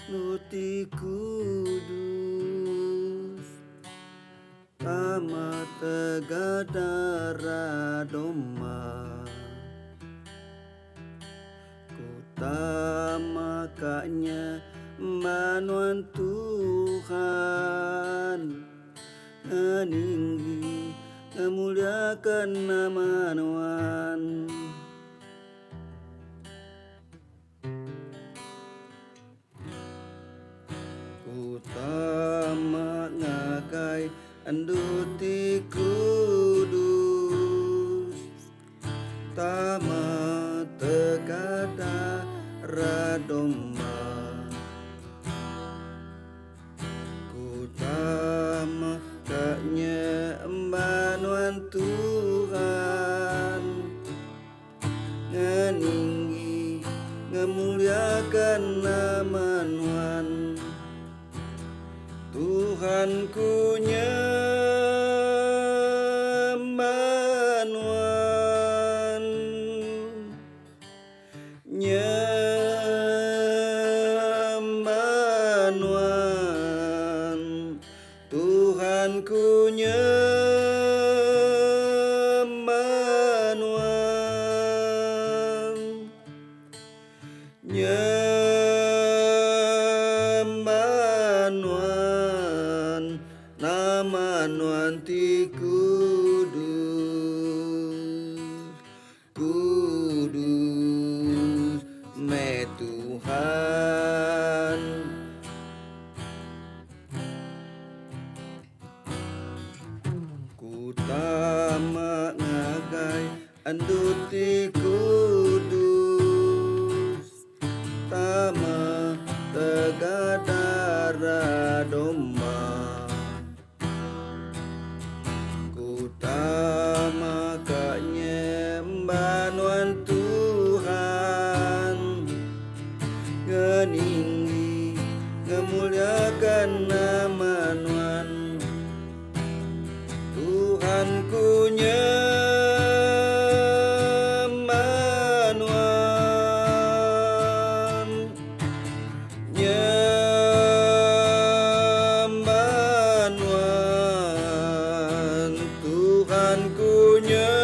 Nuti kudus Tama tegadara doma Kutamakanya manuan Tuhan Meninggi memuliakan nama Tuhan. Utama ngakai anduti kudus Tama tegada radoma Utama kaknya embanuan Tuhan Ngeninggi ngemuliakan nama Tuhan Tuhanku nyembanuan Nyembanuan Tuhanku nyembanuan Nyembanuan nama nuanti kudus Kudus me Tuhan Kutama ngagai anduti kudus Tama tegadara doma Kutama kanyembanuan Tuhan Ngeninggi ngemuliakan nama Tuhan Tuhanku nyembanuan Nyembanuan Tuhanku nyembanuan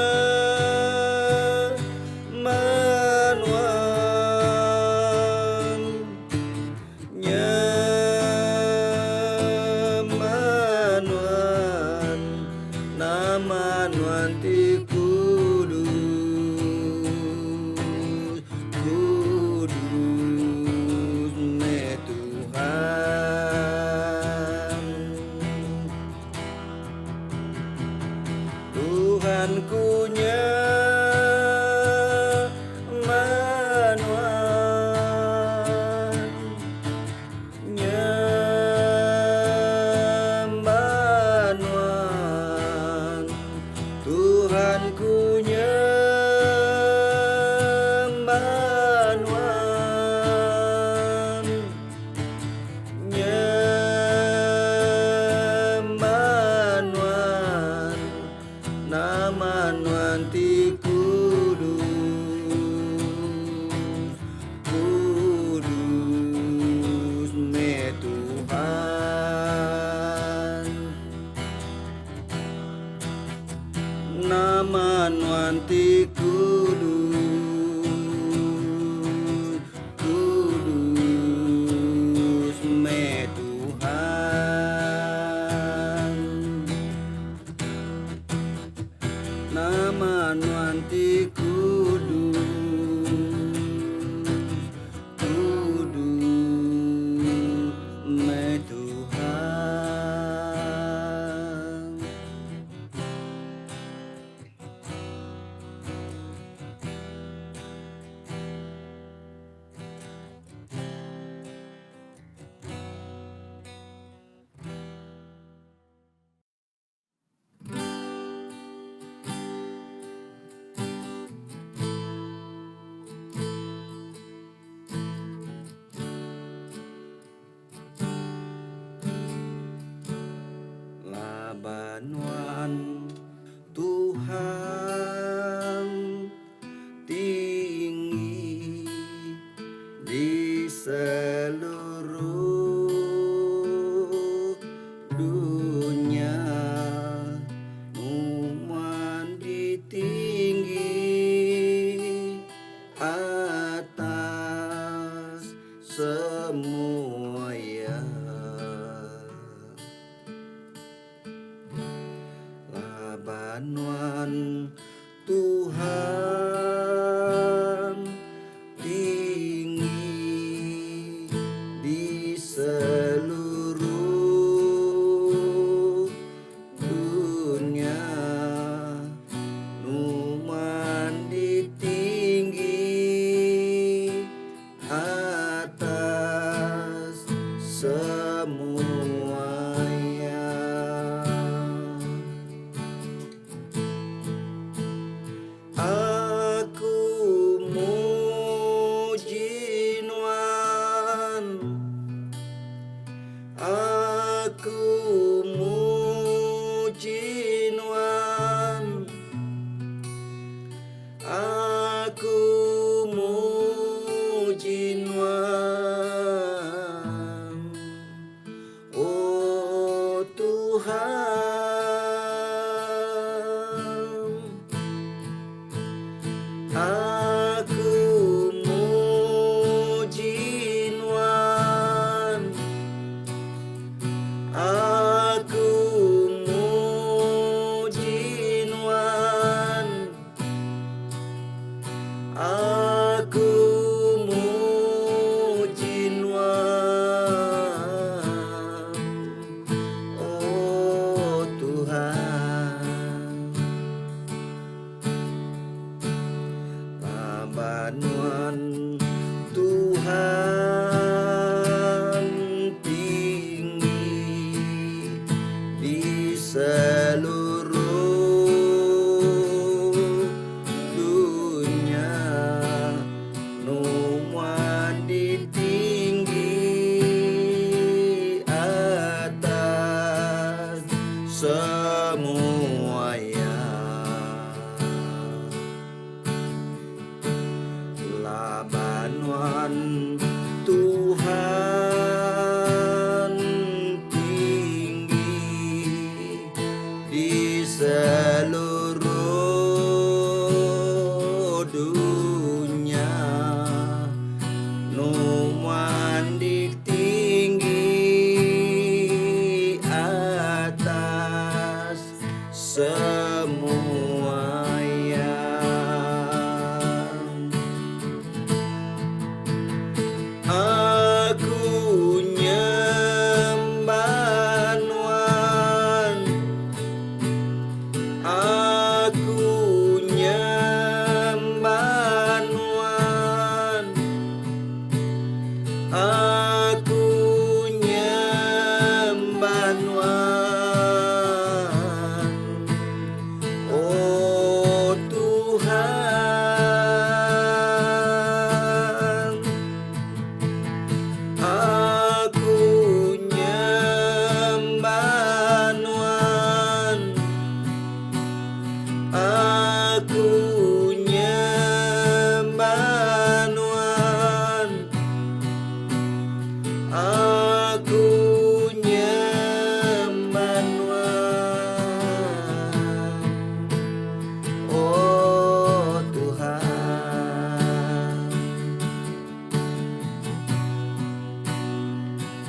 Nyembanuan nama nuanti kudus Kudus me Tuhan Tuhanku nyembanuan Nyembanuan Tuhanku nyembanuan Nyembanuan nama nuanti kudus Kudus me Tuhan Nama nuanti kudus Kudus me Tuhan Nama nuanti kudus Kudus me Tuhan Labanuan Tuhan tinggi di seluruh semua ya. Labanuan Tuhan tinggi di seluruh dunia, numan di tinggi atas semuanya. Aku muji Nuan, aku muji Nuan, aku muji Nuan, oh Tuhan. Aku muji Nuan, aku muji Nuan, aku muji Nuan, oh Tuhan. Labanuan Tuhan tinggi di seluruh dunia, numan di tinggi atas semua ya. Labanuan Tuhan tinggi di seluruh dunia, numan di tinggi atas semua ya. Aku nyembah Nuan, aku nyembah Nuan, aku nyembah Nuan, oh Tuhan. Aku nyembah Nuan, aku nyembah Nuan, aku nyembah Nuan, oh Tuhan.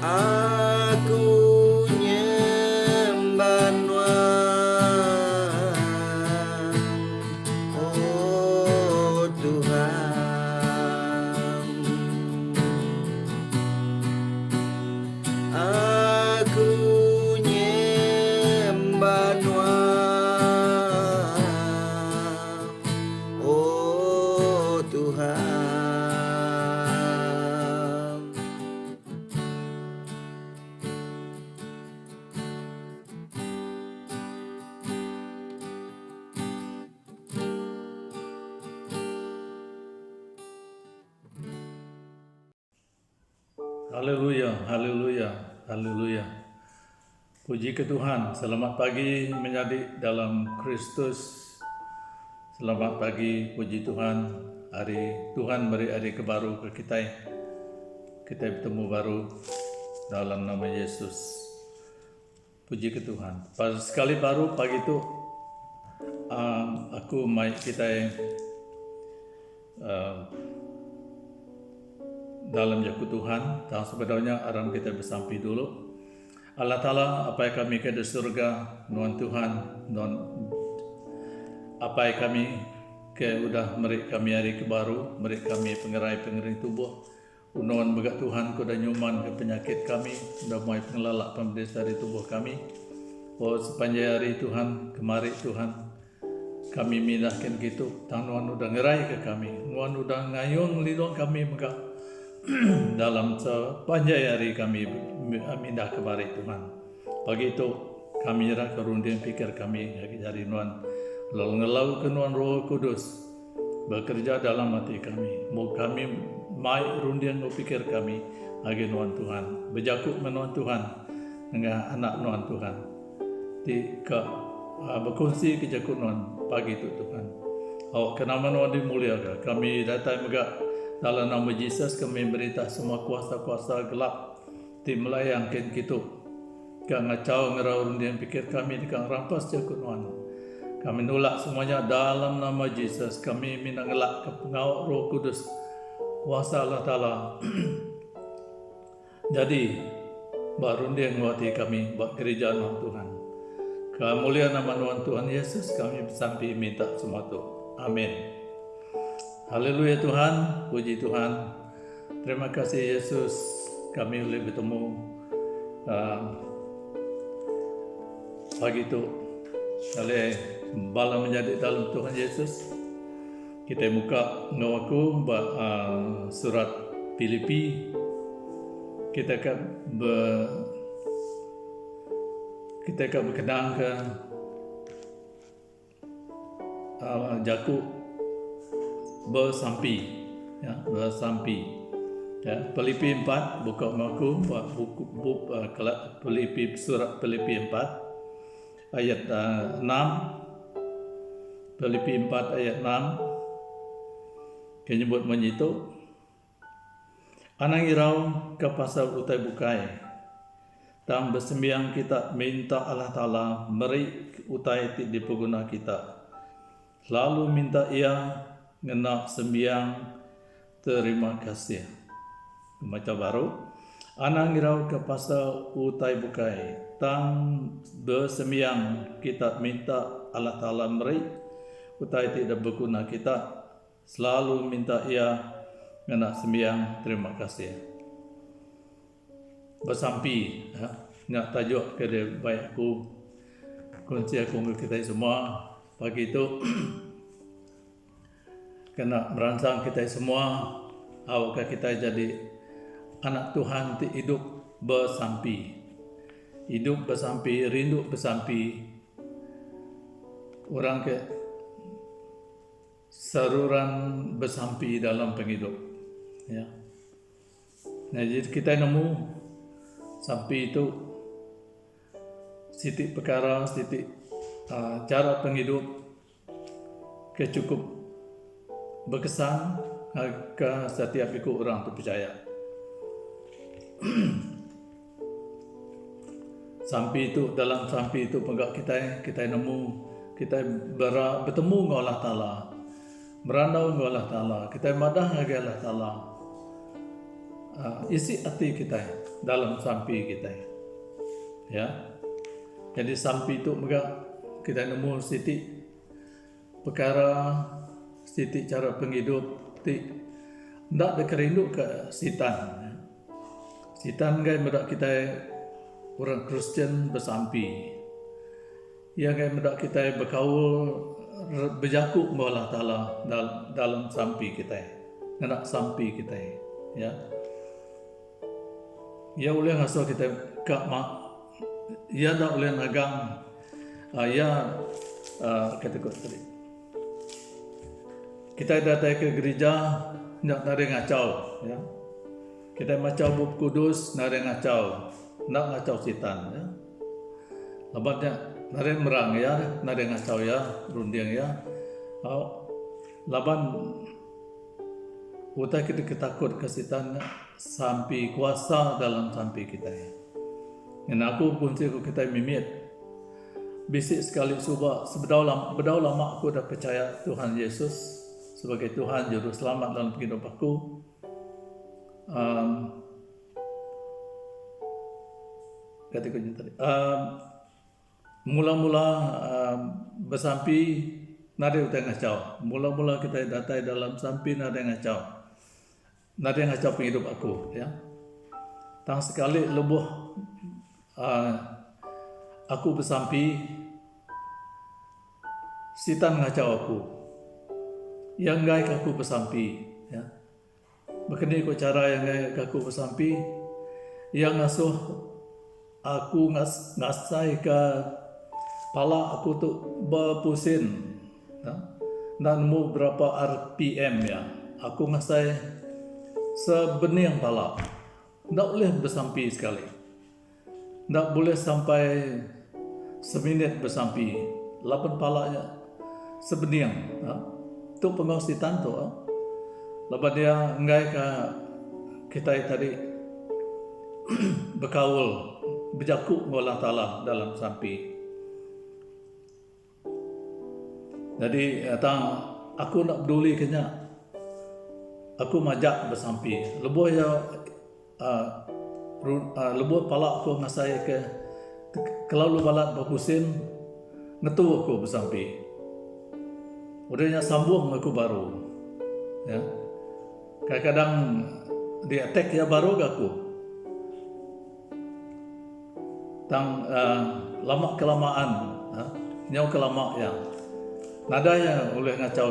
Aku nyembah Nuan, oh Tuhan. Aku nyembah Nuan, oh Tuhan. Haleluya, haleluya, haleluya. Puji ke Tuhan. Selamat pagi menjadi dalam Kristus. Selamat pagi, puji Tuhan. Tuhan beri hari kebaru ke kita. Kita bertemu baru dalam nama Yesus. Puji ke Tuhan. Pas sekali baru pagi itu kita dalam jaku Tuhan. Dan sebenarnya aran kita bersampi dulu. Allah Ta'ala, apa yang kami ke di surga, Nuan Tuhan, Nuan apa yang kami ke udah merik kami hari ke baru, merik kami pengerai tubuh. Unuan begat Tuhan kuda nyuman ke penyakit kami, udah mulai pengelalak pembedis dari tubuh kami. Oh sepanjang hari Tuhan, kemari Tuhan, kami mindahkan gitu, tang Nuan udah ngerai ke kami, Nuan udah ngayung lidong kami maka dalam sepanjang hari kami mindah kemari Tuhan. Pagi itu kami nyerah ke runding pikir kami dari Nuan, lalu ngelau ke Nuan Roh Kudus bekerja dalam hati kami. Mau kami mai runding pikir kami agi Nuan Tuhan, berjakuk menuan Tuhan dengan anak Nuan Tuhan. Di ke berkongsi ke jakuk Nuan pagi itu Tuhan. Awak kenapa Nuan dimuliakan. Kami datang juga dalam nama Yesus kami berita semua kuasa-kuasa gelap di melayangkan kita. Kang ngacau ngerau runding pikir kami di kang rampas jakuk Nuan. Kami nolak semuanya dalam nama Yesus. Kami minta ngelak ke pengawal Roh Kudus kuasa Allah Ta'ala. Jadi baru dia nguati kami buat gereja Tuhan. Kemuliaan nama Tuhan Yesus kami sampai minta semua itu. Amin. Haleluya Tuhan, puji Tuhan. Terima kasih Yesus, kami boleh bertemu pagi itu oleh bala menjadi dalam Tuhan Yesus. Kita buka ngawaku surat Filipi. Kita akan berkenang ke jaku bersampi, ya, bersampi. Ya, Filipi 4 buka ngawaku buku Filipi surat Filipi 4 ayat 6. Filipi 4 ayat 6 kenyebut menyitu anang irau ke pasal utai bukai tang bersembiang kita minta Allah Ta'ala meri utai ti dipeguna kita lalu minta ia ngena sembiang terima kasih. Macam baru anang irau ke pasal utai bukai tang bersembiang kita minta Allah Ta'ala meri utai tidak berguna kita selalu minta ia ngena sembiang terima kasih. Bersampi ya, nak tajuk ke dia baik aku kunci aku kita semua pagi itu kena merancang kita semua awak kita jadi anak Tuhan ti hidup bersampi. Hidup bersampi, rindu bersampi. Orang ke saruran bersampi dalam penghidup. Ya. Nah, jadi kita nemu sampi itu titik perkara, titik cara penghidup ke cukup berkesan ke setiap ikut orang terpercaya. Sampi itu dalam sampi itu penggak kita nemu kita bertemu dengan Allah Ta'ala, merandau dengan Allah Ta'ala, kita madah dengan Allah Ta'ala. Isi hati kita dalam sampi kita. Ya. Jadi sampi itu maka kita nemu siti perkara, siti cara penghidup, tidak dikerindu ke sitan. Sitan kan medak kita orang Kristen bersampi. Yang kan medak kita berkaul berjakuk dengan Allah Ta'ala dalam sampi kita. Nak sampi kita. Ya. Ya boleh ngasuh kita kak mak. Ya tak boleh nagang. Ya kata tadi. Kita datang ke gereja nak nari ngacau. Ya. Kita macam bub kudus nari ngacau. Nak ngacau sitan. Ya. Lebatnya nari merang ya, nari ngacau ya, runding ya. Laban utai kita ketakut kesitan sampai kuasa dalam sampai kita. Dan aku pun kita mimit. Bisik sekali subah bedau lama aku dah percaya Tuhan Yesus sebagai Tuhan Juru Selamat dalam hidup aku. kata kunci tadi. Mula-mula bersampi nada utai ngacau. Mula-mula kita datai dalam sampi nada ngacau. Nada ngacau penghidup aku, ya. Tang sekali lebuh aku bersampi, sitan ngacau aku. Yang ngai aku bersampi, ya. Begini ko cara yang ngai aku bersampi, yang ngasuh aku ngasai ke pala aku tu berpusin, ya. Dan mu berapa RPM, ya. Aku ngasai sebening pala. Tak boleh bersampi sekali. Tak boleh sampai seminit bersampi. 8 palanya sebening, ya. Tu pengusitan tu, ya. Lepas dia ngai ke kita tadi berkaul, berjakuk dengan Allah Ta'ala dalam sampi. Jadi aku nak peduli kena, aku majak bersampi. Lebuh ya lebuh palak aku ngasai ke kalau lu balat berpusin, ngetu aku bersampi. Udahnya sambung aku baru, ya. Kadang-kadang di attack ya baru aku. Tang lama kelamaan, nyau kelama ya. Nadanya oleh ngacau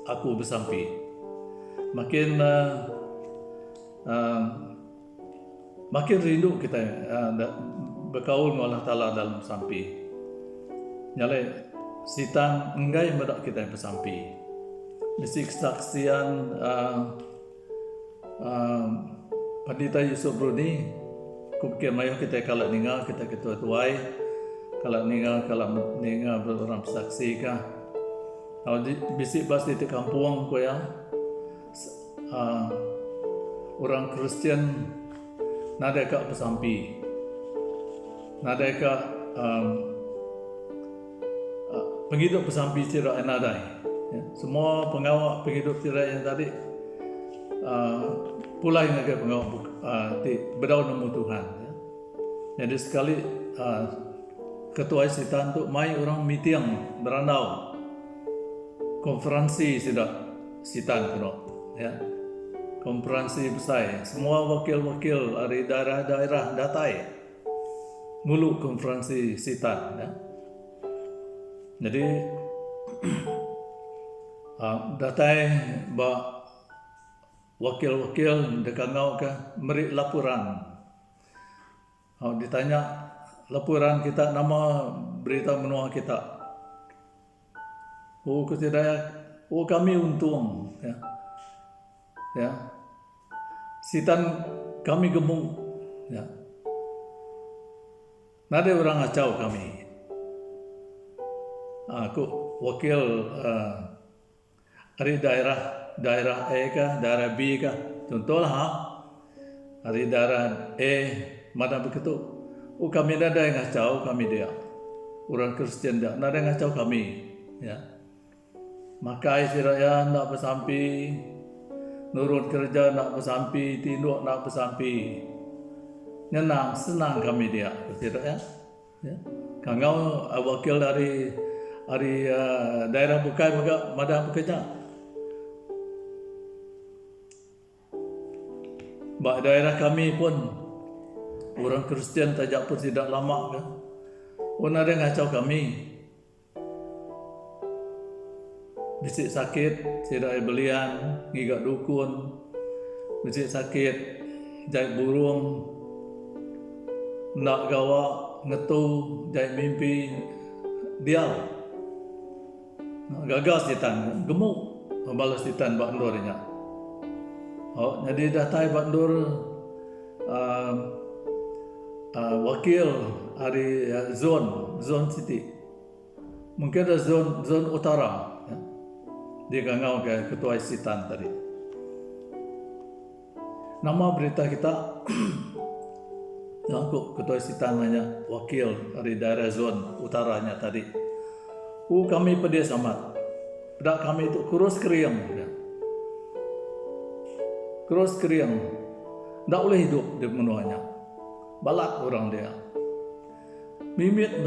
aku bersampi. Makin makin rindu kita berkaul dengan Allah Ta'ala dalam sampi. Nyalai sitan enggai medak kita bersampi. Mesti kesaksian Pandita Yusuf Bruni, kupikir mayu kita kalau ningal kita ketua tuai, kalau ningal berorang saksi kah. Kalau bisik pas di kampung ko ya, orang Kristian nada kak bersampi, nada kak penghidup bersampi tidak nadai. Ya, semua pengawal penghidup tirai yang tadi pulai dengan pengawal berdaun nemu Tuhan, ya. Jadi sekali ketua sitan tu mai orang meeting berandau konferensi sidak sitan kuno, ya. Konferensi besar, semua wakil-wakil dari daerah-daerah datai mulu konferensi sitan, ya. Jadi datai ba wakil-wakil dekangau ke meri laporan. Ditanya laporan kita, nama berita menua kita. Kami untung, ya. Ya. Sitan kami gemuk, ya. Nada orang acau kami. Aku wakil dari daerah A kah, daerah B kah, contohlah dari daerah A mana begitu, kami nada yang ngacau kami dia, orang Kristen dia, nada yang ngacau kami, ya. Maka istilahnya nak bersampi, nurut kerja nak bersampi, tinduk nak bersampi, nyenang senang kami dia, istilahnya, ya. Kangau wakil dari daerah bukai maka madang bekerja. Bak daerah kami pun orang Kristian tajak pun tidak lama kan. Ada ngacau kami. Bisik sakit, tidak belian, gigak dukun. Bisik sakit, jahit burung, nak gawa, ngetu, jahit mimpi, dial. Gagal sitan, gemuk, membalas sitan bak ndornya. Jadi datai bandur wakil dari zon city, mungkin ada zon utara, ya. Dia gangau ke ketua sitan tadi. Nama berita kita, aku ketua sitan hanya wakil dari daerah zon utaranya tadi. Kami pedia amat, dak kami itu kurus keriang, ya. kurus kering, tak boleh hidup di menuanya. Balat orang dia. Mimit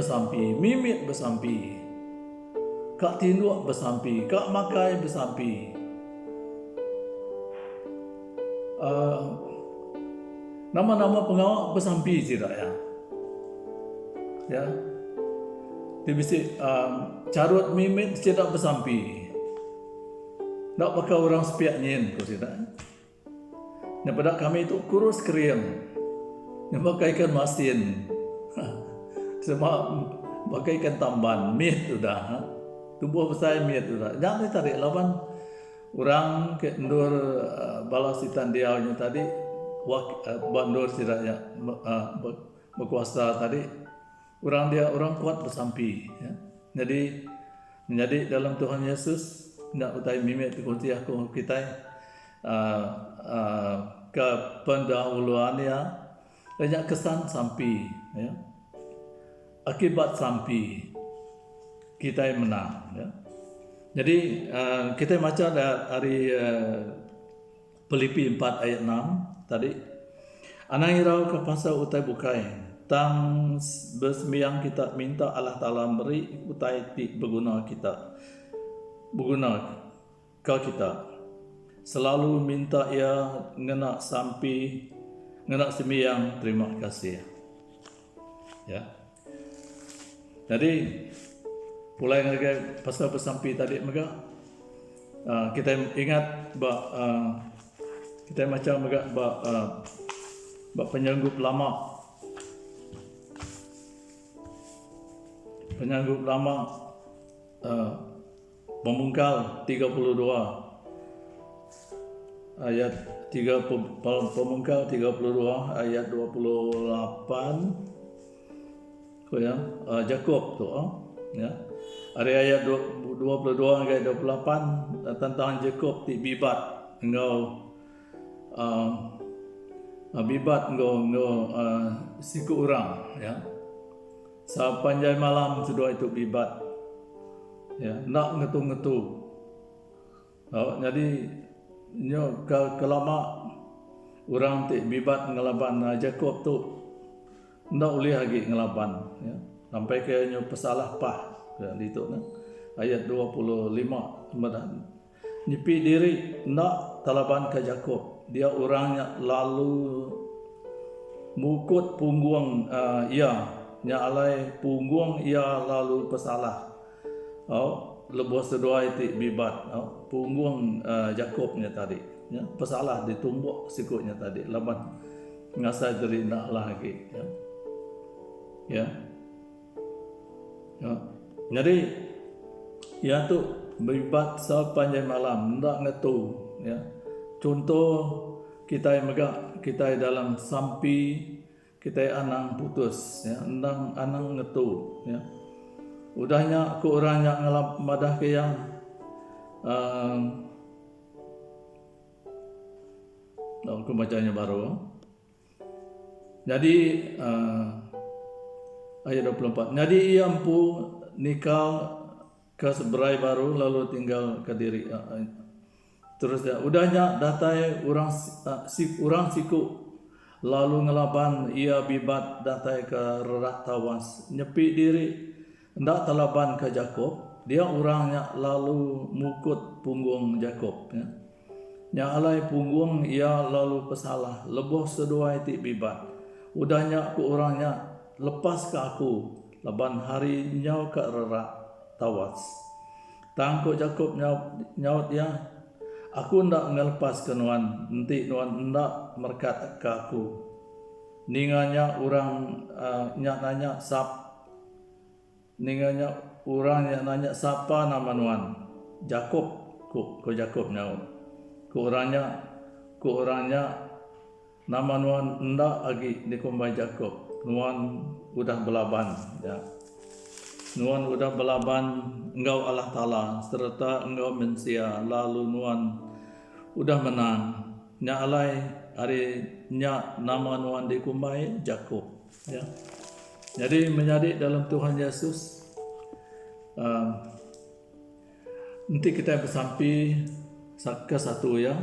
bersampi. Kak tinduk bersampi, kak makai bersampi. Nama-nama pengawal bersampi tidak ya? Ya. Dia bisik carut mimit tidak bersampi. Tak pakai orang sepiak nyen kau tidak. Daripada kami itu kurus kering. Yang pakaikan masin. Semua pakaikan tamban, mit sudah. Tubuh besar mit sudah. Jangan ditarik lawan orang ke endur balas sitan diaunya tadi bandur sidaknya berkuasa tadi orang kuat bersampi ya. Jadi menjadi dalam Tuhan Yesus nak utai mimit kunci aku kita ke pendahuluannya banyak kesan sampi ya. Akibat sampi kita yang menang ya. Jadi kita baca dari Filipi 4 ayat 6 tadi. Anang irau ke pasal utai bukai tang bersembiang kita minta Allah Ta'ala beri utai ti berguna kau kita selalu minta ia ngena sampi ngena sembiang terima kasih ya. Jadi mulai dengan pasal bersampi tadi maka kita ingat kita macam penyanggup lama Pemungkal 32 ayat 3 Pemungkal 32 ayat 28 ya Yakub tu ya. Ada ayat 22 ayat 28 tentang Yakub ti bibat engkau bibat engkau siku orang ya. Sepanjang malam sudah itu bibat ya nak ngetu jadi nyo kelama orang ti bibat ngelaban Yakub tu ndak boleh lagi ngelaban ya sampai ke nyo pesalah pah di itu ayat 25 nyepi diri nak talaban ke Yakub dia orangnya lalu mukut punggung ia nyalai punggung ia lalu pesalah lebih sedua itu bibat punggung Yakubnya tadi ya pesalah ditumbuk sikutnya tadi laban ngasai diri nak lagi ya. Jadi ya tu bibat sepanjang malam ndak ngetu ya. Contoh kita yang megak kita dalam sampi kita anang putus ya anang ngetu ya. Udahnya ku orangnya ngelap madah ke yang aku bacanya baru. Jadi ayat 24. Jadi ia empu nikah ke seberai baru lalu tinggal ke diri. Terus ya, udahnya datai orang siku lalu ngelaban ia bibat datai ke rerat tawas nyepi diri ndak telaban ke Yakub dia orangnya lalu mukut punggung Yakub ya. Nyalai punggung ia lalu pesalah leboh sedua iti bibat udahnya aku orangnya lepas ke aku leban hari nyau ke rerat tawas tangkuk Yakub nyaut ya aku ndak ngelepas ke nuan nanti nuan ndak merkat ke aku ninganya orang nanya sap ninganya orang yang nanya siapa nama nuan Yakub ku Yakub nyaut ku orangnya nama nuan ndak lagi dikumbai Yakub nuan udah belaban ya nuan udah belaban engkau Allah Ta'ala serta engkau mensia lalu nuan udah menang nyalai hari nama nuan dikumbai Yakub ya. Jadi menjadi dalam Tuhan Yesus nanti kita bersampi ke satu ya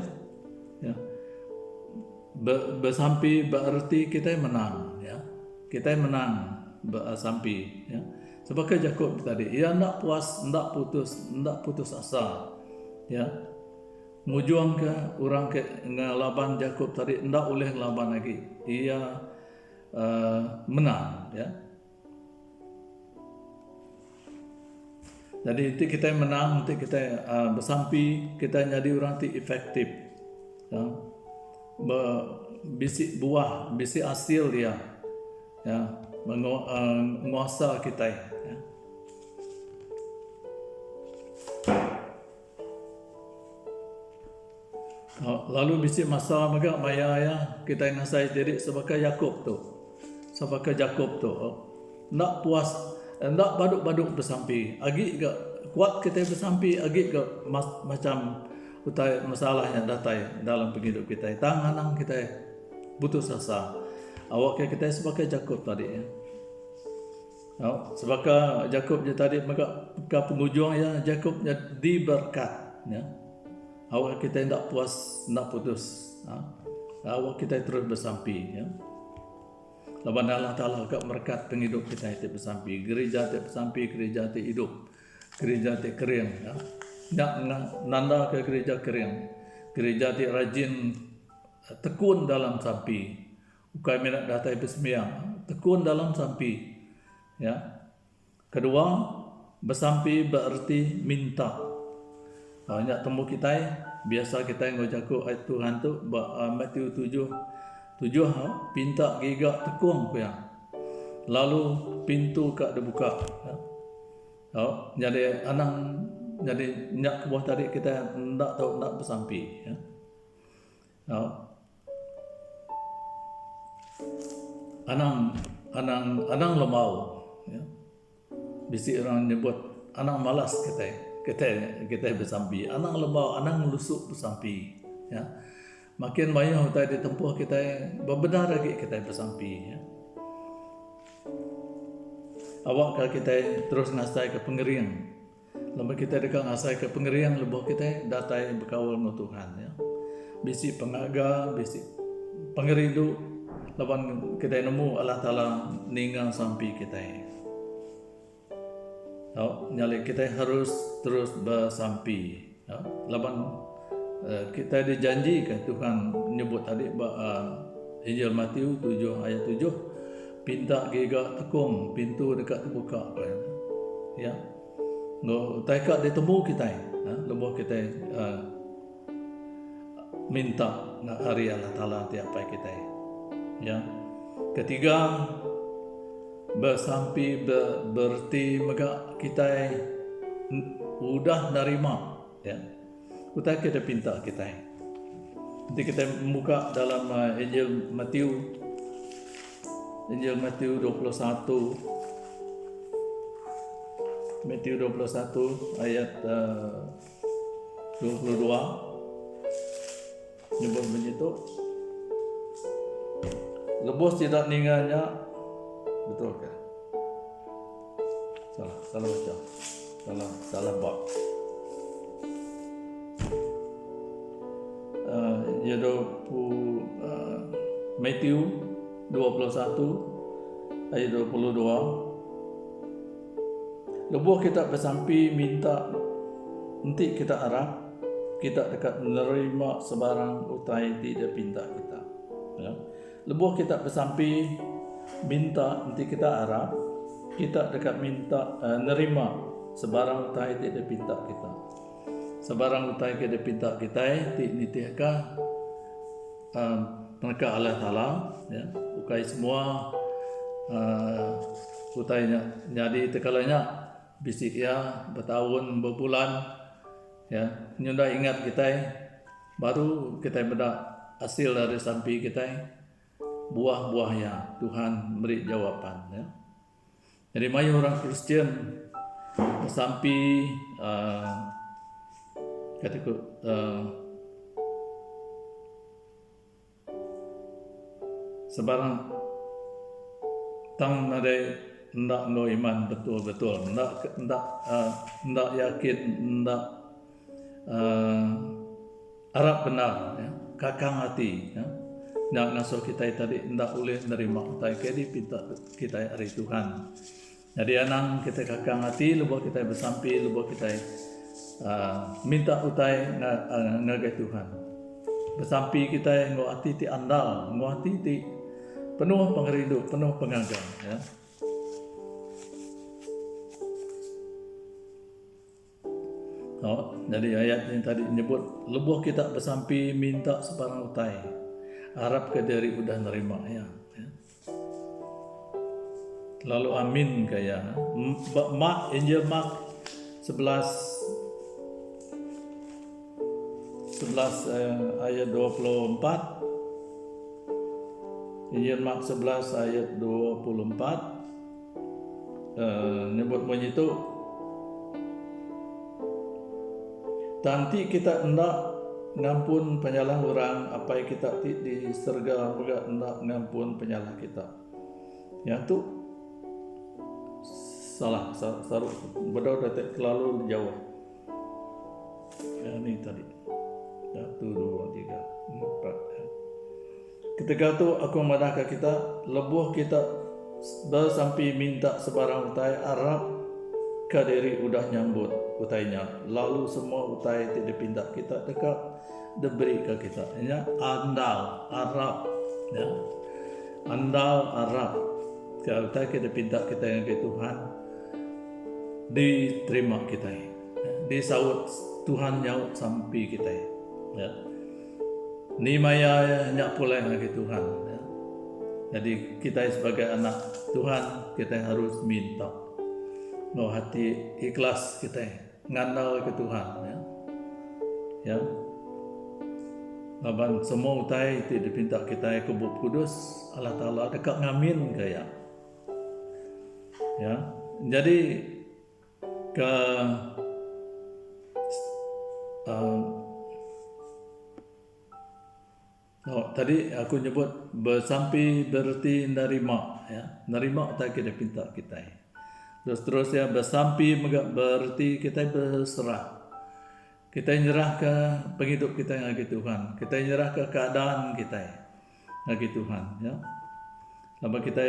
bersampi berarti kita menang, ya. Kita menang bersampi, ya. Sebagai Yakub tadi, ia ndak puas, ndak putus asa, ya. Mujuang ke orang ke ngelaban Yakub tadi ndak boleh laban lagi. Ia menang, ya. Jadi nanti kita menang, nanti kita bersampi, kita jadi orang yang efektif, ya. Bisi buah, bisi hasil dia, ya, menguasa kita, ya. Lalu bisi masa mega maya ya kita ngasai diri sebagai Yakub tu, nak puas, nak baduk bersampi, agi ke kuat kita bersampi, agi ke macam utai masalah yang datang dalam hidup kita, tangan kita putus asa. Awak kita sebagai Yakub tadi, ya. Sebagai Yakub je tadi maka ke penghujung ya Yakub diberkat, ya. Awak kita tidak puas, tidak putus, awak kita terus bersampi, ya. Laban Allah Ta'ala agak merkat penghidup kita itu bersampi, gereja itu bersampi, gereja itu hidup, gereja itu kering, ya. Nanda ke gereja kering, gereja itu rajin tekun dalam sampi, bukan minat datai bersembiang, tekun dalam sampi, ya. Kedua, bersampi berarti minta. Banyak temu kita, biasa kita ngojaku ayat Tuhan tu Matius 7 pinta gigak tekung ya. Lalu pintu kak dibuka, ya. Jadi anang jadi nyak buah tadi kita ndak tahu ndak bersampi, ya. Anang lemau, ya. Bisi orang nyebut anang malas kita bersampi, anang lemau, anang lusuk bersampi, ya. Makin banyak kita ditempuh kita benar lagi kita bersampi, ya. Awak kalau kita terus ngasai ke pengerian, lama kita dekat ngasai ke pengerian, lebih kita datai berkawal dengan Tuhan, ya. Bisi pengaga, bisi pengerindu, lawan kita nemu Allah Ta'ala ninggal sampai kita. Nyali kita harus terus bersampi, ya. Lawan kita dijanjikan Tuhan menyebut tadi Injil Matius 7 ayat 7 pinta gigak tekung pintu dekat terbuka, ya. No taika ditemu kita, ya. Lebih kita minta nak hari Allah Ta'ala tiap kita, ya. Ketiga, bersampi berarti maka kita udah nerima, ya. Kita pinta kita. Nanti kita membuka dalam Injil Matius 21 ayat 22 nyebut begitu. Lebos tidak ninggalnya, betul ke? Salah baca. Salah bab. Matius 21 ayat 22. Lebuh kita bersampi minta nanti kita harap kita dekat menerima sebarang utai tidak pinta kita, ya. Lebuh kita bersampi minta nanti kita harap kita dekat minta nerima sebarang utai tidak pinta kita. Sebarang utai kita pinta kita nitiaka mereka Allah Ta'ala, ya. Ukai semua utainya jadi tekalanya bisik ya bertahun berbulan, ya. Nyunda ingat kita baru kita beda hasil dari sampi kita buah-buahnya Tuhan beri jawaban, ya. Jadi mayu orang Kristen sampi ketika sebarang tang ada ndak no iman betul-betul ndak yakin ndak harap benar, ya. Kakang hati, ya. nak ngasuh kita tadi ndak boleh nerima utai kedi pinta kita hari Tuhan. Jadi anang kita kakang hati lupa kita bersampi lupa kita minta utai ngagai Tuhan. Bersampi kita ngo hati ti andal, ngo hati ti penuh pengerindu, penuh pengagang ya. Jadi ayat yang tadi menyebut lebuh kita bersampi minta sebarang utai. Harap ke dari udah nerima ya. Lalu amin kaya. Injil Mark 11 ayat 24. Injil Mark 11 ayat 24 nyebut bunyi itu, tanti kita hendak ngampun penyalah orang apa yang kita di serga juga hendak ngampun penyalah kita. Ya tu salah saruh bedau detek terlalu jauh. Ya ni tadi 1, 2, 3, 4 ya. Ketika tu aku madahkan kita lebuh kita bersampi minta sebarang utai Arab kadiri udah nyambut utainya, lalu semua utai tidak pindah kita dekat diberi ke kita ya. Andal Arab ya, andal Arab kalau utai kita pindah kita yang ke Tuhan diterima kita ya. Disaut Tuhan nyaut sampai kita ya. Ni maya nyak pulai lagi Tuhan ya. Jadi kita sebagai anak Tuhan kita harus minta mau hati ikhlas kita ngandal ke Tuhan ya. Ya. Laban semua utai itu dipinta kita ke Bapa Kudus Allah Taala dekat ngamin kaya. Ya. Jadi ke tadi aku nyebut bersampi berarti nerima ya. Nerima tak kita pinta kita. Terus ya bersampi berarti kita berserah. Kita nyerah ke penghidup kita yang bagi Tuhan. Kita nyerah ke keadaan kita bagi Tuhan ya. Lalu kita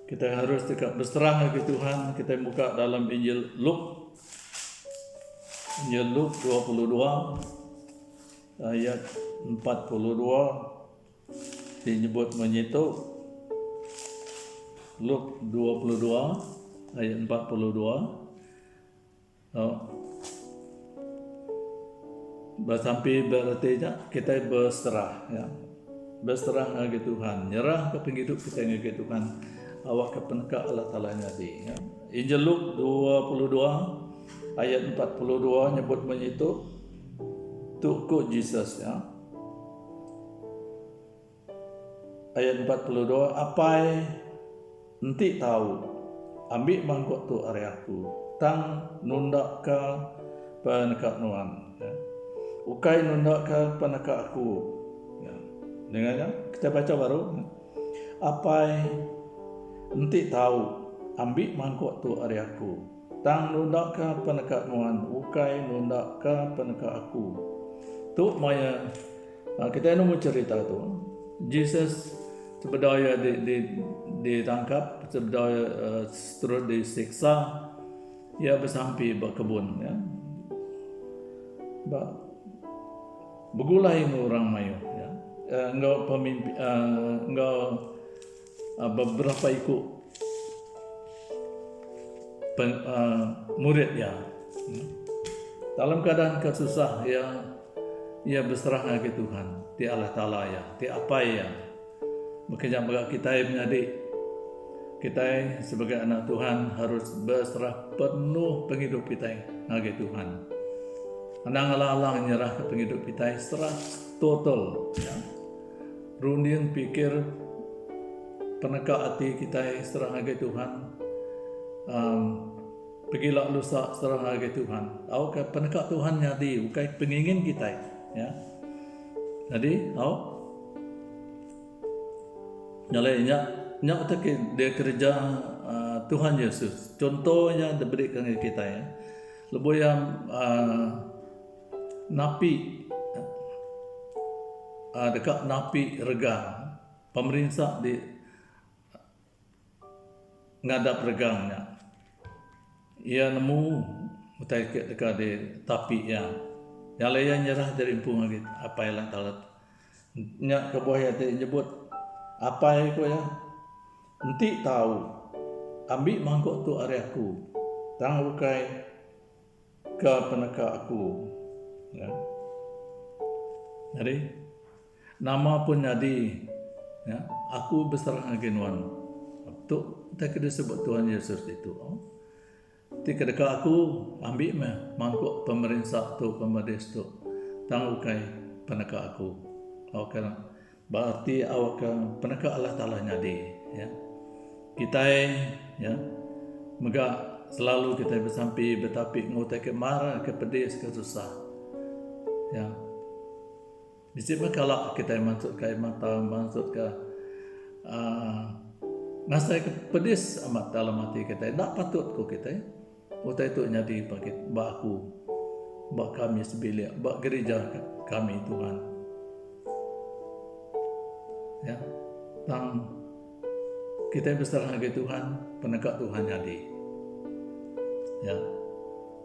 kita harus dekat berserah bagi Tuhan. Kita buka dalam Injil Luke 22 ayat 42 disebut menyitu. Luke 22 ayat 42 bersampi berarti kita berserah ya. Berserah bagi Tuhan, nyerah ke penghidup kita bagi Tuhan, awak ke penekak Allah Taala nyadi ya. Injil Luke 22 ayat 42 nyebut menyitu Tuku Jesus ya. Ayat 42, apa enti tahu ambil mangkok tu areaku tang nundak ke penekak nuan ya. Ukai nundak ke penekak aku ya. Dengarnya kita baca baru ya. Apa enti tahu ambil mangkok tu areaku tang nundak ke penekak nuan ukai nundak ke penekak aku tu maya. Kita nak cerita tu Jesus sebedaya ditangkap, sebedaya terus disiksa, ia bersampi berkebun ya. Begulai orang mayu ya. Engkau pemimpin, engkau beberapa ikut murid ya. Dalam keadaan kesusah ya, ia berserah ke Tuhan, di Allah Taala ya, di apa ya. Makanya bagi kita menjadi kita sebagai anak Tuhan harus berserah penuh penghidup kita bagi Tuhan. Andang Allah nyerah ke penghidup kita serah total ya. Runding pikir penekak hati kita serah bagi Tuhan. Pergilah lusa serah bagi Tuhan. Awak penekak Tuhan nyadi bukan pengingin kita ya. Jadi awak nyalainya nyak tak dia kerja Tuhan Yesus. Contohnya diberikan kepada kita ya. Lebih yang napi dekat napi regang pemerintah di ngadap regangnya. Ia nemu utai dekat di tapi yang lain nyerah dari impung lagi apa yang talat nya ke bawah ya nyebut apa ya ko ya enti tahu ambil mangkok tu ari aku tang ukai ke peneka aku ya. Jadi nama pun jadi ya aku besar agenwan tu tak kena sebut Tuhan Yesus itu Tika dekat aku ambil mangkuk pemerintah tu pemerintah tu tang ukai peneka aku. Awak berarti awak peneka Allah Taala nyadi ya. Kita ya mega selalu kita bersampi betapi ngutai ke marah ke pedis ke susah. Ya. Bisa kalau kita masuk ke mata masuk ke ngasai ke pedis amat dalam hati kita. Tak patut ku kita. Utai itu nyadi pakai baku, bak kami sebilik, bak gereja kami Tuhan. Ya, tang kita berserah ke Tuhan, penegak Tuhan jadi. Ya,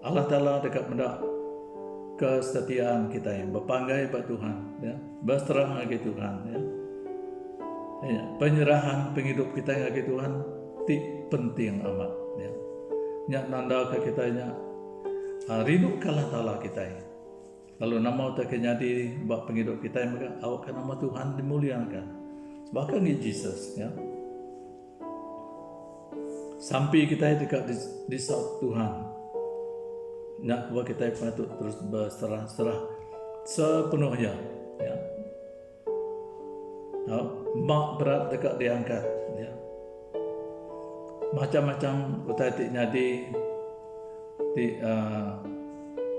Allah Taala dekat mendak kesetiaan kita yang berpanggai pada Tuhan, ya, berserah ke Tuhan. Ya, ya penyerahan penghidup kita ke Tuhan penting amat. Ya. Nya nanda ke kita nya rindu kalah Taala kita. Lalu nama utak nyadi bak penghidup kita maka awak nama Tuhan dimuliakan. Bahkan di Jesus ya. Sampai kita dekat di saat Tuhan. Nak buat kita patut terus berserah sepenuhnya ya. Mak berat dekat diangkat ya. Macam-macam utai tik nyadi ti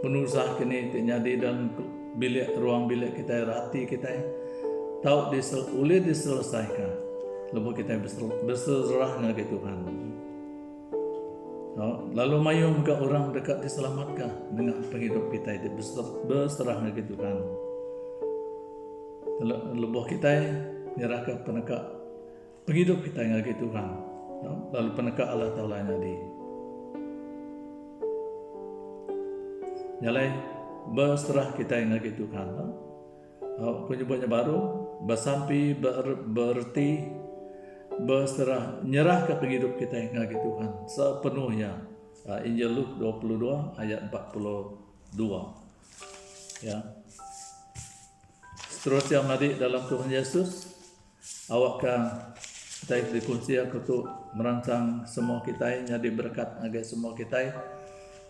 penusah kini tik nyadi dan bilik ruang bilik kita rati kita tahu boleh diselesaikan lepas kita berserah dengan Tuhan. Lalu mayum ke orang dekat diselamatkan dengan penghidup kita itu berserah dengan Tuhan. Lepas kita nyerahkan penekak penghidup kita dengan Tuhan. Lalu peneka Allah Taala nyadi. Nyalai berserah kita yang lagi Tuhan. Penyebutnya baru bersampi berarti berserah nyerah ke penghidup kita yang lagi Tuhan sepenuhnya. Injil Luke 22 ayat 42. Ya. Seterusnya mari dalam Tuhan Yesus awak kita dikunci untuk merancang semua kita jadi berkat agar semua kita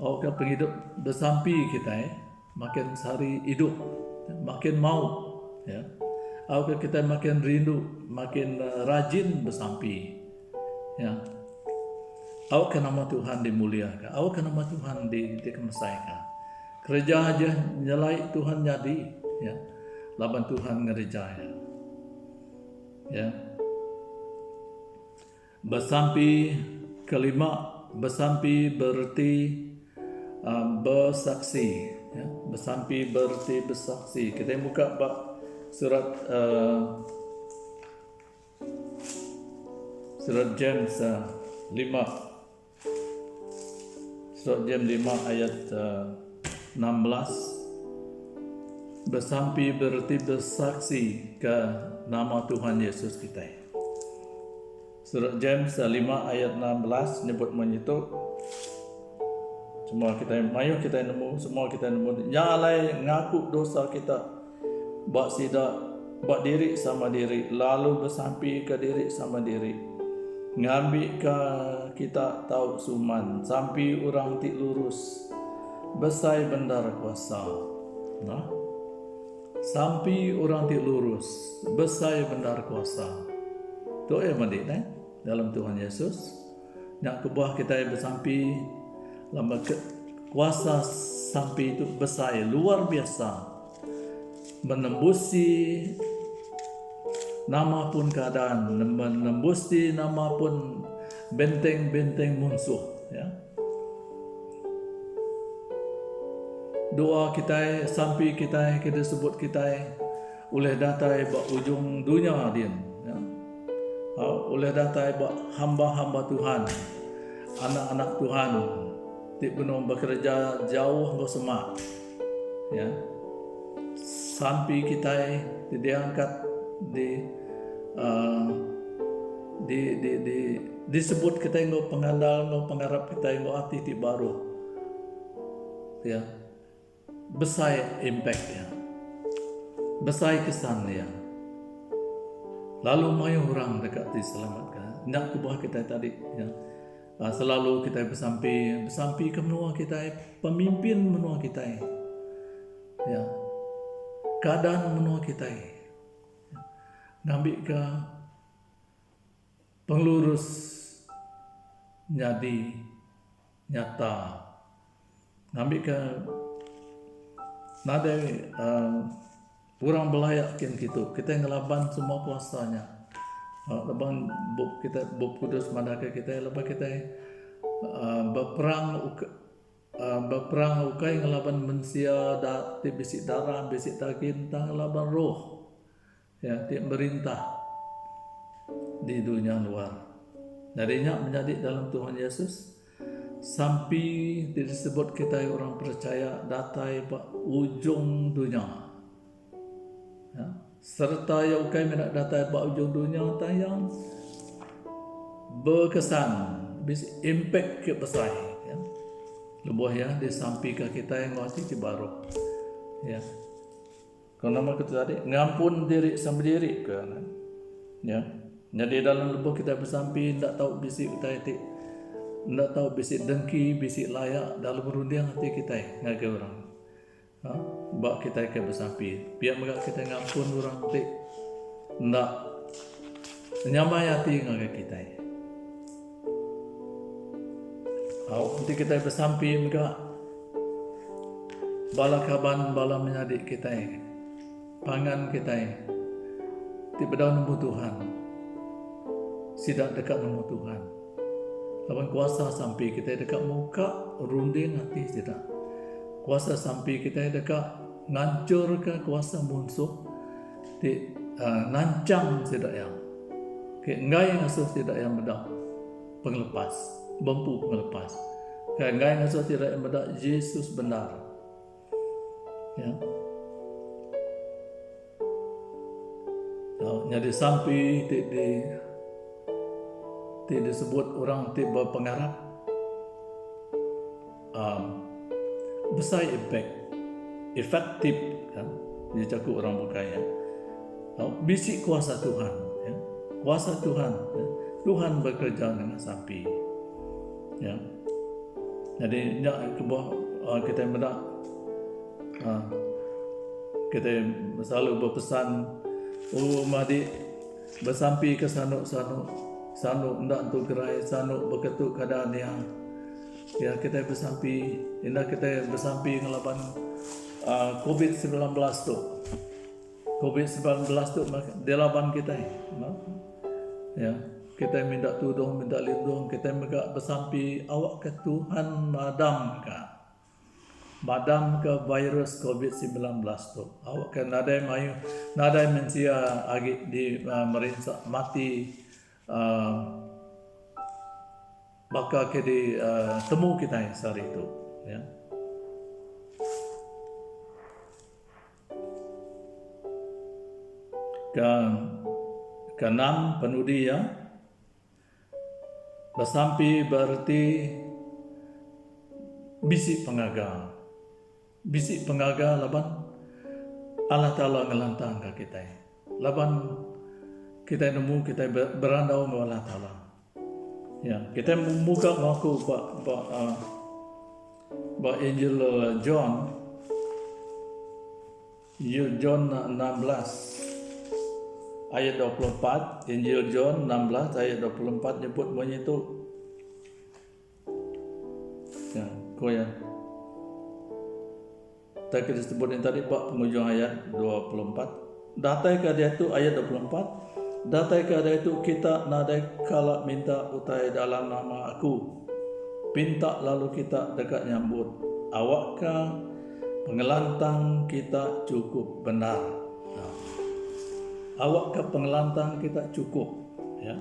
awak penghidup bersampi kita makin sehari hidup makin mau ya awak kita makin rindu makin rajin bersampi ya awak nama Tuhan dimuliakan awak nama Tuhan dikemesaikan kerja aja nyelai Tuhan jadi ya laban Tuhan ngerjaya ya. Bersampi kelima bersampi berarti bersaksi ya. Bersampi berarti bersaksi. Kita buka bab surat James 5 surat James 5 ayat 16 bersampi berarti bersaksi ke nama Tuhan Yesus kita. Surat James 5 ayat 16 nyebut menyitu semua kita nemu semua kita nemu nyalai ngaku dosa kita buat sidak buat diri sama diri lalu bersampi ke diri sama diri ngambil ke kita tahu suman sampai orang tik lurus besai bendar kuasa nah sampai orang tik lurus besai bendar kuasa tu mandik dalam Tuhan Yesus nak kebuah kita yang bersampi lama kuasa sampai itu besar luar biasa menembusi nama pun keadaan menembusi nama pun benteng-benteng musuh ya doa kita sampai kita sebut kita oleh datai ba ujung dunia dia ya. Oleh datai ba hamba-hamba Tuhan, anak-anak Tuhan ti benar bekerja jauh go semak ya, sampai kita diangkat disebut kita ngo pengandal ngo pengharap kita ngo hati ti baru ya, besar impact ya, besar kesan ya. Lalu mai orang dekat diselamatkan. Nak kubah kita tadi ya. Selalu kita bersampi ke menua kita, pemimpin menua kita ya. Keadaan menua kita ngambil ke penglurus jadi nyata, ngambil ke nada kurang belayak kita ngelaban semua kuasanya, leban kita kudus madaka kita leban kita berperang ukai ngelaban mensia ti bisik darah bisik daging tang ngelaban roh ya, ti merintah di dunia luar. Darinya menjadi dalam Tuhan Yesus sampai disebut kita orang percaya datai pak ujung dunia ya. Serta yang ukai menak datai pak ujung dunia tayang berkesan bisa impact ke besar ya. Lebuh ya disampaikan kita yang ngerti ke baru ya. Kalau nama kita tadi ngampun diri sama diri kan ya. Jadi dalam lebuh kita bersampi ndak tahu bisik kita itu, ndak tahu bisik dengki, bisik layak dalam berunding hati kita ngagai orang. Bak kita ke bersampi, biar mereka kita ngampun orang tu ndak nyamai hati ngagai kita. Nanti kita bersampi mereka bala kaban bala menyadik kita, pangan kita, tiba-tiba nemu Tuhan. Sidak dekat nemu Tuhan. Lawan kuasa sampai kita dekat muka runding hati sidak. Kuasa sampai kita dekat ngancurkan kuasa musuh di nancang sidak yang. Ke ngai ngasuh sidak yang bedak penglepas, bampu penglepas. Ke ngai ngasuh sidak yang bedak Yesus benar. Ya. Jadi sampai disebut orang tiba pengharap besar impact efektif kan dia cakup orang berkaya bisik kuasa Tuhan ya. Kuasa Tuhan ya. Tuhan bekerja dengan sapi ya. Jadi nak kebuah kita mendak kita selalu berpesan madi bersampi ke sanuk ndak tu gerai sanuk berketuk keadaan yang ya kita bersampi indah kita bersampi ngelaban COVID-19 tu di laban kita ya kita minta tudung minta lindung kita megak bersampi awak ke Tuhan madam ke virus COVID-19 tu awak ke nadai mensia agi di merinsak mati bakal ke di temu kita hari itu ya. Keenam penudi ya bersampi berarti bisik pengaga laban Allah Ta'ala ngelantang ke kita laban kita nemu kita berandau dengan Allah Ta'ala ya kita membuka ngaku ba Injil John 16 ayat 24 Injil John 16 ayat 24 nyebut bunyi itu ya koya tak disebut yang tadi Pak penghujung ayat 24 datai ke dia itu ayat 24 datai keada itu kita nadai kala minta utai dalam nama aku pinta lalu kita dekat nyambut awakkah pengelantang kita cukup benar. Awak ke pengelantang kita cukup, ya.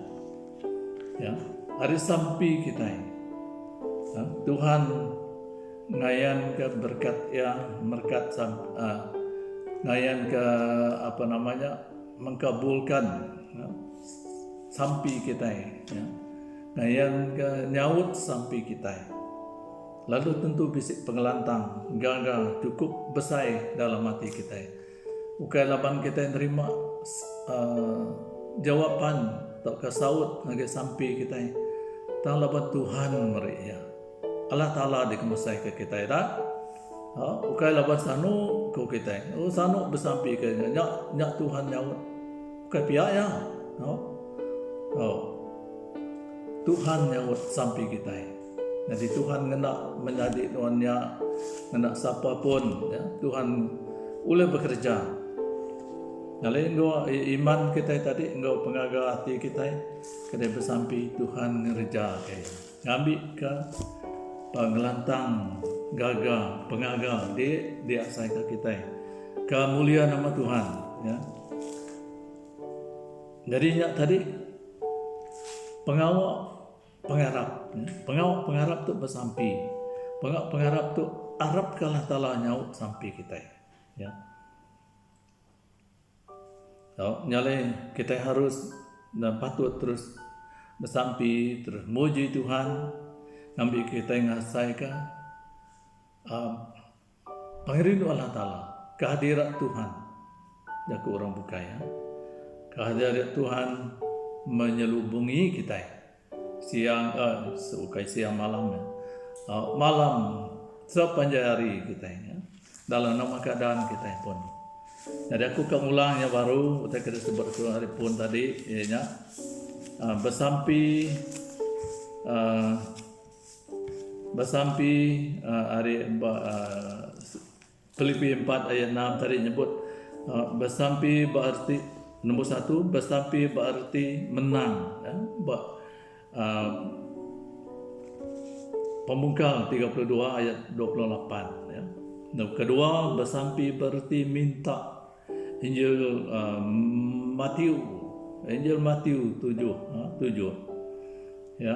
Ya, hari sampai kita ini. Tuhan ngayan ke berkat ya, berkat ngayan ke mengkabulkan sampai kita ini, ya. Ngayan ke nyaut sampai kita ini. Lalu tentu bisik pengelantang gagal cukup besar dalam hati kita. Ukai laban kita terima jawaban atau kesaut ngage sampai kita. Tang laban Tuhan mereka. Allah Taala dikemusai ke kita dah. Ukai laban sanu ko kita. Oh sanu bersampai ke nyak Tuhan nyaut. Ukai pihak ya. Tuhan nyaut sampai kita. Jadi Tuhan hendak menjadi Tuhannya, hendak siapa pun, ya, Tuhan boleh bekerja. Jadi engkau iman kita tadi, engkau pengaga hati kita, kena bersampai Tuhan ngerja, ngambil ke pengelantang, gagal, pengaga di asai ke kita, kemuliaan nama Tuhan. Ya. Jadi tadi pengawal. Pengharap tu bersampai. Pengharap tu Arab kalah Taala nyaut sampai kita. Ya. So, nyale kita harus dan patut terus bersampai, terus muji Tuhan, ngambil kita ngasai ke pengerindu Allah Taala, kehadirat Tuhan. Jaku orang buka ya. Kehadirat Tuhan menyelubungi kita. Siang malam ya. Malam sepanjang hari kita ya. Dalam nama keadaan kita pun. Jadi aku akan ulangnya baru kita sebut hari pun tadi ya. Bersampai hari Filipi 4 ayat 6 tadi nyebut bersampai berarti nombor 1 bersampai berarti menang ya. Pembuka 32 ayat 28 ya. Dan kedua bersampai berarti minta Injil Matius 7 ya.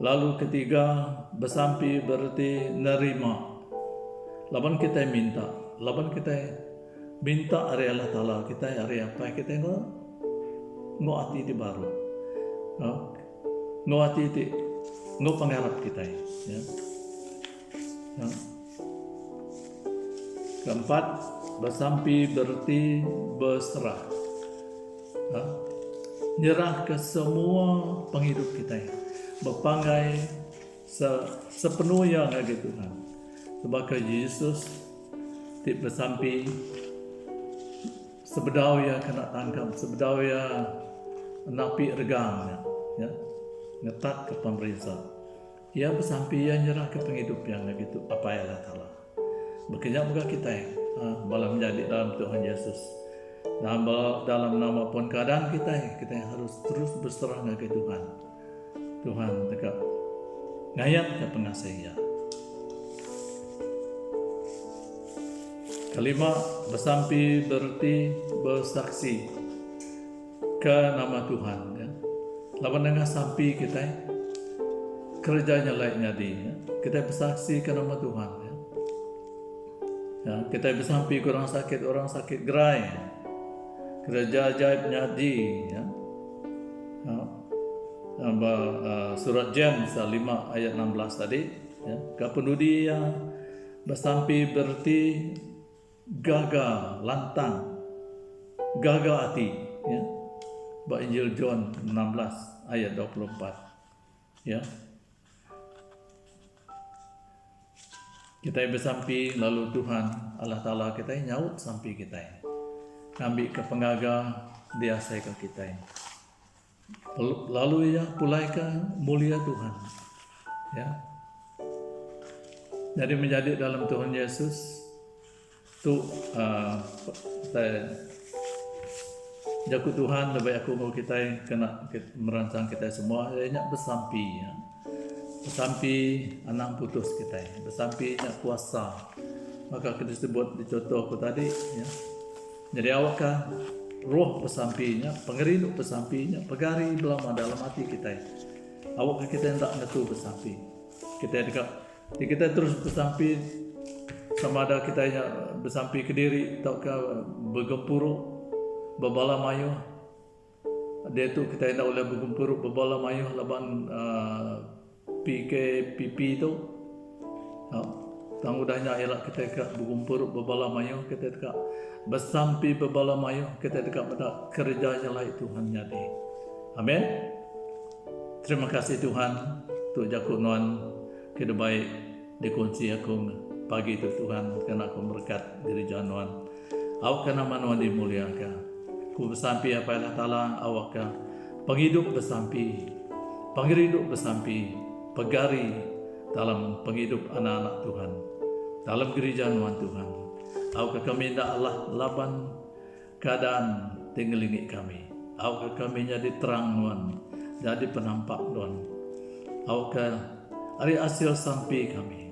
Lalu ketiga bersampai berarti nerima. Laban kita minta hari Allah Taala kita hari apa kita hati di baru. Hati itu pengharap kita ya. Ya. Keempat bersampai berarti berserah. Ya. Nyerah ke semua penghidup kita. Berpanggai sepenuhnya bagi Tuhan. Sebagai Yesus bersampai sebedau ya kena tangkap, sebedau ya napi regang ya. Ngetat ke pemerintah. Ia bersampai ia nyerah ke penghidup yang begitu apa ya Allah Taala. Bekerja muka kita malah menjadi dalam Tuhan Yesus. Dalam nama pun keadaan kita harus terus berserah ke Tuhan. Tuhan tegak ngayat ke pengasihnya. Kelima bersampai berarti bersaksi ke nama Tuhan ya. Lawan dengan sampai kita kerjanya lainnya ya. Kita bersaksi ke nama Tuhan ya. Ya, kita bersampai orang sakit gerai ya. Kerja ajaibnya ya. Surat James 5 ayat 16 tadi ya. Kapendudi yang bersampai berarti gagal, lantang, gagal hati ya. Injil John 16 ayat 24 ya. Kita bersampai lalu Tuhan Allah Taala kita nyaut sampai kita ngambil ke pengaga dia saya ke kita lalu ya pulaikan mulia Tuhan ya. Jadi menjadi dalam Tuhan Yesus tu jaku Tuhan lebih aku mau kita kena merancang kita semua banyak bersampai ya. Bersampai anak putus kita bersampai kuasa Maka kita sebut di contoh aku tadi ya. Jadi awakkah roh pesampinya, pengeriduk pesampinya, pegari belama dalam hati kita. Awakkah kita hendak ngetu pesampi. Kita terus pesampi sama ada kita bersampi ke diri ataukah bergempuruk berbala mayuh. Dia tu kita hendak oleh bergempuruk berbala mayuh laban PKPP tu. Tangudahnya ialah kita dekat bergempuruk berbala mayuh, kita dekat bersampi berbala mayuh, kita dekat pada kerjanya lah Tuhan jadi. Amin. Terima kasih Tuhan untuk jakunan kita baik dikunci aku pagi itu Tuhan karena aku berkat diri januan. Awak kena manuan dimuliakan. Ku bersampi apa Allah Ta'ala awak ka penghidup bersampi, penghidup bersampi, pegari dalam penghidup anak-anak Tuhan, dalam gereja Tuhan. Awak kami hendak Allah laban keadaan tinggalingi kami. Awak kami jadi terang Tuhan, jadi penampak Tuhan. Awak hari hasil sampai kami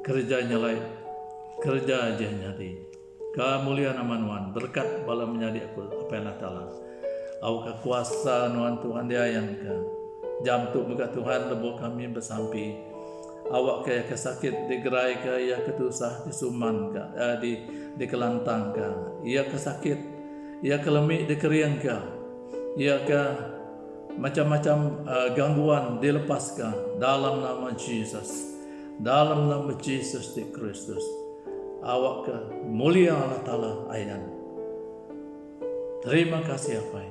kerjanya lain, kerja aja jadi kemuliaan nama Tuhan berkat bala menjadi aku apa yang Allah. Awak kuasa Tuhan dia yang jam tu muka Tuhan lebo kami bersampi. Awak kaya kesakit digerai ke ia ketusah disuman ke di kelantang ke ia kesakit ia kelemik dikeriang ke ia ke macam-macam gangguan dilepaskan dalam nama Jesus, dalam nama Jesus di Kristus. Awak ke mulia Allah Ta'ala ayat. Terima kasih apa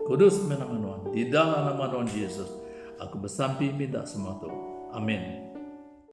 kudus nama Tuhan di dalam nama Tuhan Yesus aku bersampi minta semua tu. Amin.